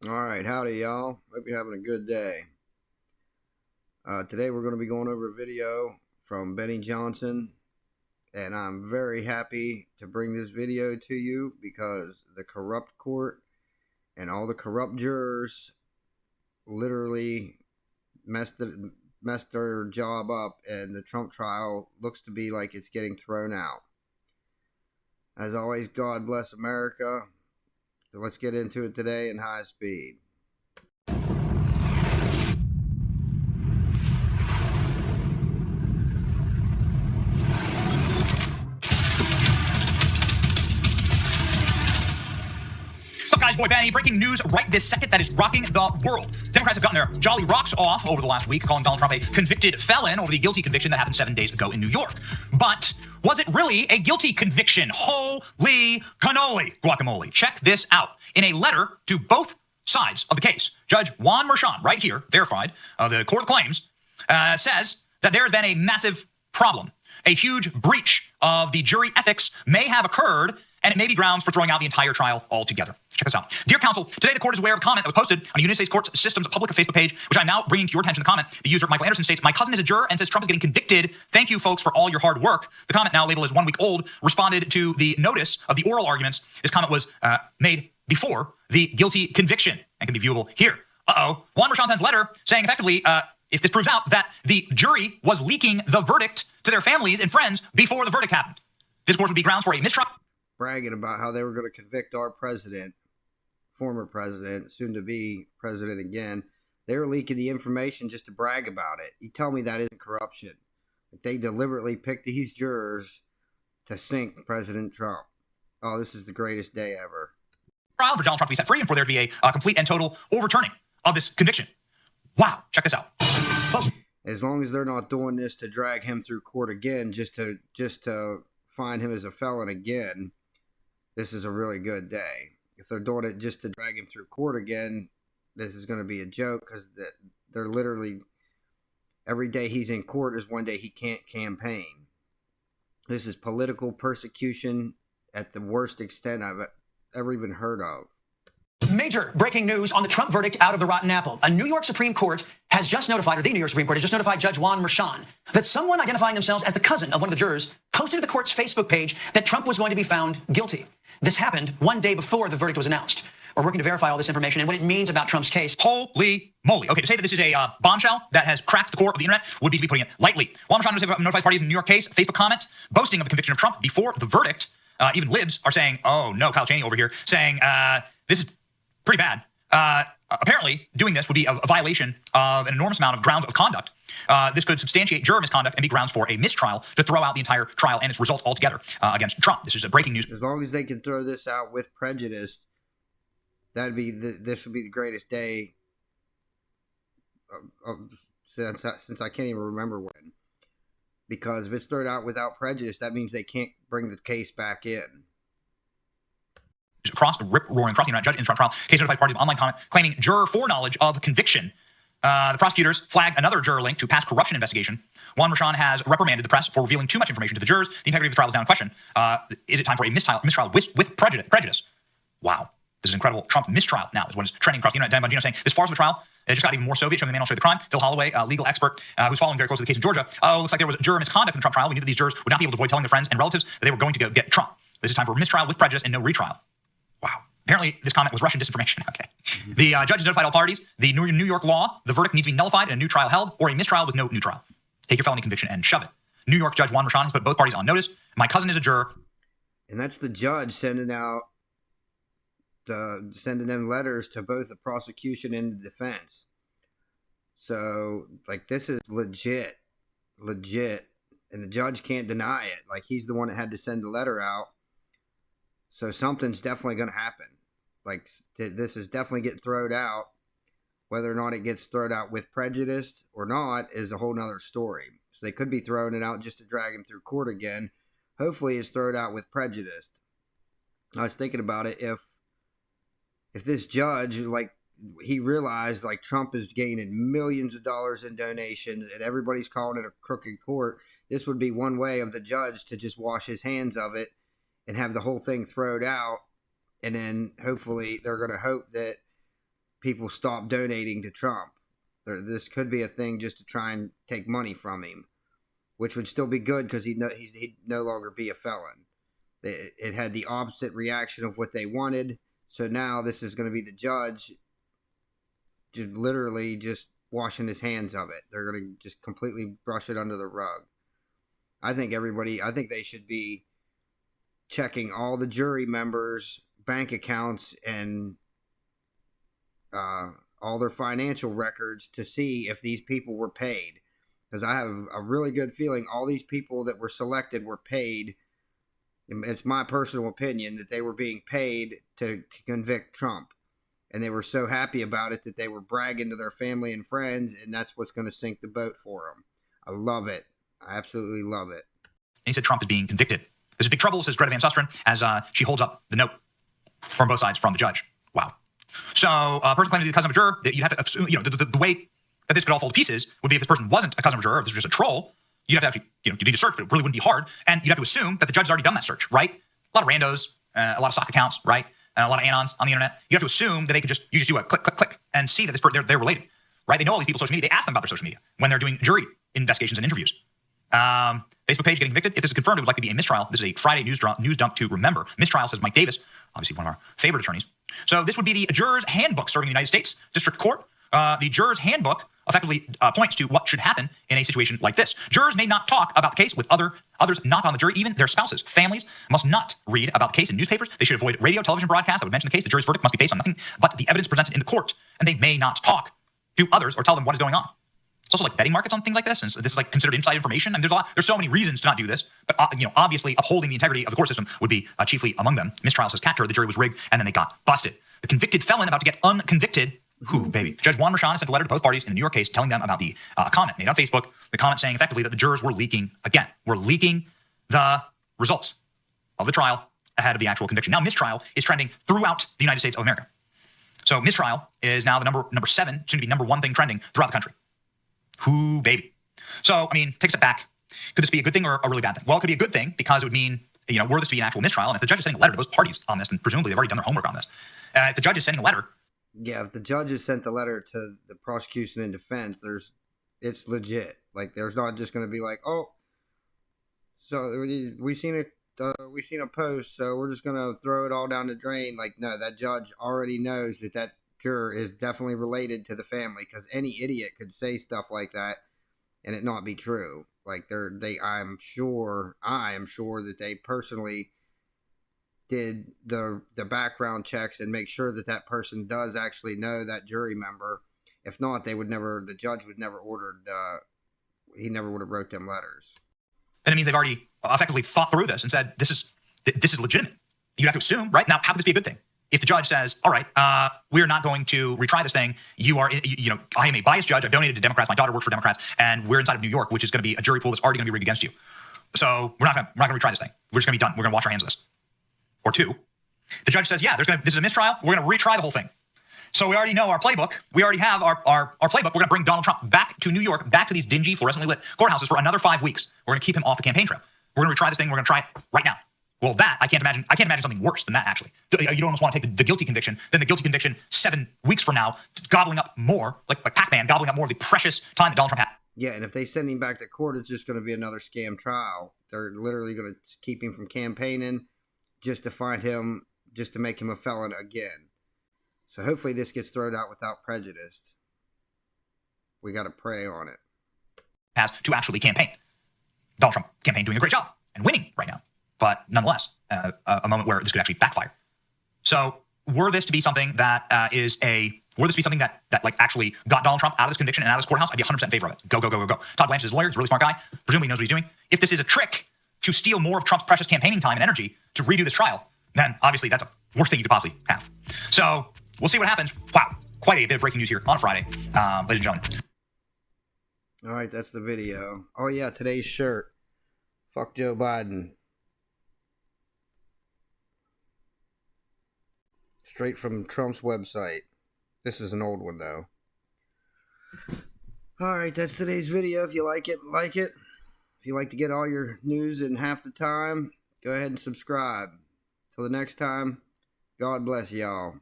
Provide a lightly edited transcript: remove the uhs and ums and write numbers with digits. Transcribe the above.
All right, howdy, y'all. Hope you're having a good day. Today we're going to be going over a video from Benny Johnson, and I'm very happy to bring this video to you because the corrupt court and all the corrupt jurors literally messed their job up, and the Trump trial looks to be like it's getting thrown out. As always, God bless America. So let's get into it today in high speed. What's up, guys? Boy Benny, breaking news right this second that is rocking the world. Democrats have gotten their jolly rocks off over the last week, calling Donald Trump a convicted felon over the guilty conviction that happened 7 days ago in New York. But was it really a guilty conviction? Holy cannoli, guacamole. Check this out. In a letter to both sides of the case, Judge Juan Merchan, right here, verified, the Court of Claims, says that there has been a massive problem. A huge breach of the jury ethics may have occurred, and it may be grounds for throwing out the entire trial altogether. Check this out. Dear counsel, today the court is aware of a comment that was posted on the United States Court System's public Facebook page, which I'm now bringing to your attention. The comment, the user Michael Anderson states, "My cousin is a juror and says Trump is getting convicted. Thank you, folks, for all your hard work." The comment, now labeled as 1 week old, responded to the notice of the oral arguments. This comment was made before the guilty conviction and can be viewable here. Juan Merchan sends letter saying effectively, if this proves out, that the jury was leaking the verdict to their families and friends before the verdict happened. This, of course, would be grounds for a mistrial. Bragging about how they were going to convict our president, former president, soon to be president again. They were leaking the information just to brag about it. You tell me that isn't corruption. Like, they deliberately picked these jurors to sink President Trump. Oh, this is the greatest day ever. Trial for Donald Trump to be set free and for there to be a complete and total overturning of this conviction. Wow, check this out. As long as they're not doing this to drag him through court again, just to find him as a felon again, this is a really good day. If they're doing it just to drag him through court again, this is going to be a joke, because they're literally, every day he's in court is one day he can't campaign. This is political persecution at the worst extent I've ever even heard of. Major breaking news on the Trump verdict out of the rotten apple. A New York Supreme Court has just notified, or the New York Supreme Court has just notified Judge Juan Merchan, that someone identifying themselves as the cousin of one of the jurors posted to the court's Facebook page that Trump was going to be found guilty. This happened 1 day before the verdict was announced. We're working to verify all this information and what it means about Trump's case. Holy moly. Okay, to say that this is a bombshell that has cracked the core of the internet would be to be putting it lightly. Juan Merchan notifies parties in the New York case, Facebook comment, boasting of the conviction of Trump before the verdict. Even libs are saying, oh no, Kyle Cheney over here, saying this is pretty bad. Apparently, doing this would be a violation of an enormous amount of grounds of conduct. This could substantiate juror misconduct and be grounds for a mistrial to throw out the entire trial and its results altogether against Trump. This is a breaking news. As long as they can throw this out with prejudice, this would be the greatest day since I can't even remember when. Because if it's thrown out without prejudice, that means they can't bring the case back in. Across the rip-roaring across the United judge in the Trump trial, case notified parties of online comment claiming juror foreknowledge of conviction. The prosecutors flagged another juror linked to past corruption investigation. Juan Merchan has reprimanded the press for revealing too much information to the jurors. The integrity of the trial is now in question. Is it time for a mistrial with prejudice? Wow. This is incredible. Trump mistrial now is what is trending across the internet. Dan Bongino saying this farce of a trial, it just got even more Soviet, showing the man will show the crime. Phil Holloway, legal expert who's following very closely the case in Georgia. Oh, looks like there was juror misconduct in the Trump trial. We knew that these jurors would not be able to avoid telling their friends and relatives that they were going to go get Trump. This is time for a mistrial with prejudice and no retrial. Wow. Apparently, this comment was Russian disinformation. Okay. The judge has notified all parties. The New York law, the verdict needs to be nullified and a new trial held, or a mistrial with no new trial. Take your felony conviction and shove it. New York Judge Juan Merchan has put both parties on notice. My cousin is a juror. And that's the judge sending them letters to both the prosecution and the defense. So, like, this is legit. And the judge can't deny it. Like, he's the one that had to send the letter out. So something's definitely going to happen. Like, this is definitely getting thrown out. Whether or not it gets thrown out with prejudice or not is a whole nother story. So they could be throwing it out just to drag him through court again. Hopefully it's thrown out with prejudice. I was thinking about it. If this judge, like, he realized, like, Trump is gaining millions of dollars in donations and everybody's calling it a crooked court, this would be one way of the judge to just wash his hands of it and have the whole thing thrown out. And then hopefully they're going to hope that people stop donating to Trump. This could be a thing just to try and take money from him, which would still be good because he'd no longer be a felon. It had the opposite reaction of what they wanted. So now this is going to be the judge just literally just washing his hands of it. They're going to just completely brush it under the rug. I think they should be checking all the jury members' bank accounts and all their financial records to see if these people were paid. Because I have a really good feeling all these people that were selected were paid. It's my personal opinion that they were being paid to convict Trump. And they were so happy about it that they were bragging to their family and friends, and that's what's going to sink the boat for them. I love it. I absolutely love it. And he said Trump is being convicted. There's big trouble, says Greta Van Susteren, as she holds up the note from both sides from the judge. Wow. So a person claiming to be the cousin of a juror, you'd have to assume, the way that this could all fall to pieces would be if this person wasn't a cousin of a juror, if this was just a troll, you'd have to actually, you need to search, but it really wouldn't be hard. And you'd have to assume that the judge has already done that search, right? A lot of randos, a lot of sock accounts, right? And a lot of anons on the internet. You have to assume that you just do a click, click, click, and see that they're related, right? They know all these people's social media. They ask them about their social media when they're doing jury investigations and interviews. Facebook page getting convicted. If this is confirmed, it would likely be a mistrial. This is a Friday news dump to remember. Mistrial, says Mike Davis, obviously one of our favorite attorneys. So this would be the juror's handbook serving the United States District Court. The juror's handbook effectively points to what should happen in a situation like this. Jurors may not talk about the case with others not on the jury, even their spouses. Families must not read about the case in newspapers. They should avoid radio, television broadcasts that would mention the case. The jury's verdict must be based on nothing but the evidence presented in the court. And they may not talk to others or tell them what is going on. It's also like betting markets on things like this, and so this is like considered inside information. And there's so many reasons to not do this, but obviously upholding the integrity of the court system would be chiefly among them. Mistrial, says Catcher, the jury was rigged, and then they got busted. The convicted felon about to get unconvicted. Ooh, baby. Judge Juan Merchan sent a letter to both parties in the New York case telling them about the comment made on Facebook. The comment saying effectively that the jurors were leaking again. We're leaking the results of the trial ahead of the actual conviction. Now, mistrial is trending throughout the United States of America. So mistrial is now the number 7, soon to be number 1 thing trending throughout the country. Ooh, baby. So, take a step back. Could this be a good thing or a really bad thing? Well, it could be a good thing because it would mean, were this to be an actual mistrial, and if the judge is sending a letter to both parties on this, then presumably they've already done their homework on this. If the judge is sending a letter. Yeah, if the judge has sent the letter to the prosecution and defense, it's legit. Like, there's not just going to be like, oh, so we seen a post, so we're just going to throw it all down the drain. Like, no, that judge already knows that juror is definitely related to the family, because any idiot could say stuff like that and it not be true. Like, I am sure that they personally did the background checks and make sure that person does actually know that jury member. If not, the judge would never ordered, he never would have wrote them letters. Then it means they've already effectively thought through this and said, this is legitimate. You'd have to assume, right? Now, how could this be a good thing? If the judge says, all right, we're not going to retry this thing. I am a biased judge. I've donated to Democrats. My daughter works for Democrats, and we're inside of New York, which is going to be a jury pool that's already going to be rigged against you. So we're not going to retry this thing. We're just going to be done. We're going to wash our hands of this. Or 2, the judge says, yeah, this is a mistrial. We're going to retry the whole thing. So we already know our playbook. We already have our playbook. We're going to bring Donald Trump back to New York, back to these dingy, fluorescently lit courthouses for another 5 weeks. We're going to keep him off the campaign trail. We're going to retry this thing. We're going to try it right now. Well, I can't imagine something worse than that, actually. You almost want to take the guilty conviction, then the guilty conviction 7 weeks from now, gobbling up more, like Pac-Man, gobbling up more of the precious time that Donald Trump had. Yeah, and if they send him back to court, it's just going to be another scam trial. They're literally going to keep him from campaigning just to make him a felon again. So hopefully this gets thrown out without prejudice. We got to pray on it. Has to actually campaign. Donald Trump campaign doing a great job and winning right now. But nonetheless, a moment where this could actually backfire. So were this to be something that like actually got Donald Trump out of this conviction and out of this courthouse, I'd be 100% in favor of it. Go. Todd Blanche is a lawyer. He's a really smart guy. Presumably knows what he's doing. If this is a trick to steal more of Trump's precious campaigning time and energy to redo this trial, then obviously that's a worst thing you could possibly have. So we'll see what happens. Wow. Quite a bit of breaking news here on a Friday, ladies and gentlemen. All right, that's the video. Oh, yeah, today's shirt. Fuck Joe Biden. Straight from Trump's website. This is an old one, though. All right, that's today's video. If you like it, like it. If you like to get all your news in half the time, go ahead and subscribe. Till the next time, God bless y'all.